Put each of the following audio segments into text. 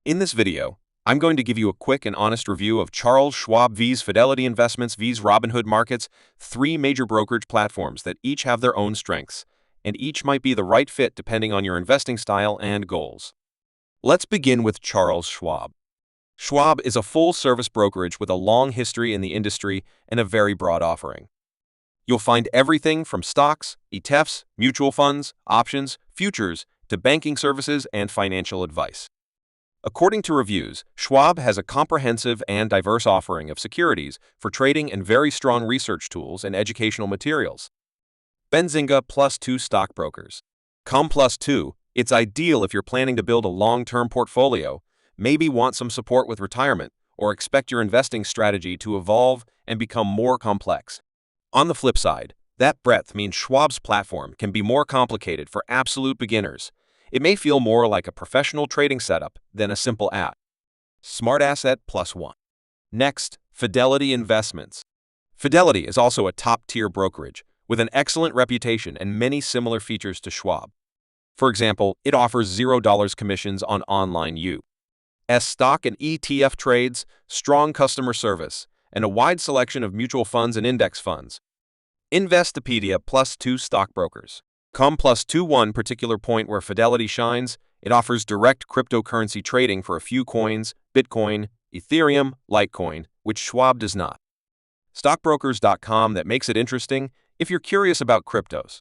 In this video, I'm going to give you a quick and honest review of Charles Schwab vs Fidelity Investments vs Robinhood Markets, three major brokerage platforms that each have their own strengths, and each might be the right fit depending on your investing style and goals. Let's begin with Charles Schwab. Schwab is a full-service brokerage with a long history in the industry and a very broad offering. You'll find everything from stocks, ETFs, mutual funds, options, futures, to banking services and financial advice. According to reviews, Schwab has a comprehensive and diverse offering of securities for trading and very strong research tools and educational materials. Benzinga +2 stockbrokers. Com +2, it's ideal if you're planning to build a long-term portfolio, maybe want some support with retirement, or expect your investing strategy to evolve and become more complex. On the flip side, that breadth means Schwab's platform can be more complicated for absolute beginners. It may feel more like a professional trading setup than a simple app. Smart Asset +1. Next, Fidelity Investments. Fidelity is also a top-tier brokerage with an excellent reputation and many similar features to Schwab. For example, it offers $0 commissions on online U.S. stock and ETF trades, strong customer service, and a wide selection of mutual funds and index funds. Investopedia +2 stockbrokers. Com +2. One particular point where Fidelity shines, it offers direct cryptocurrency trading for a few coins, Bitcoin, Ethereum, Litecoin, which Schwab does not. Stockbrokers.com. That makes it interesting if you're curious about cryptos.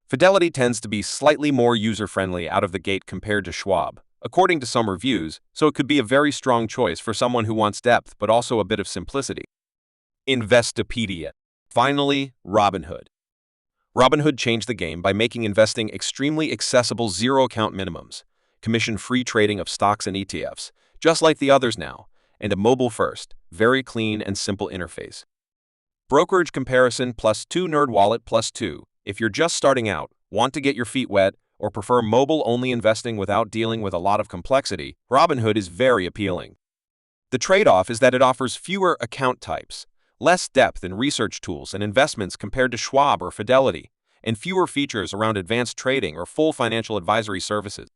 Fidelity tends to be slightly more user-friendly out of the gate compared to Schwab, according to some reviews, so it could be a very strong choice for someone who wants depth but also a bit of simplicity. Investopedia. Finally, Robinhood. Robinhood changed the game by making investing extremely accessible, zero-account minimums, commission-free trading of stocks and ETFs, just like the others now, and a mobile-first, very clean and simple interface. Brokerage comparison +2. NerdWallet +2. If you're just starting out, want to get your feet wet, or prefer mobile-only investing without dealing with a lot of complexity, Robinhood is very appealing. The trade-off is that it offers fewer account types, less depth in research tools and investments compared to Schwab or Fidelity, and fewer features around advanced trading or full financial advisory services.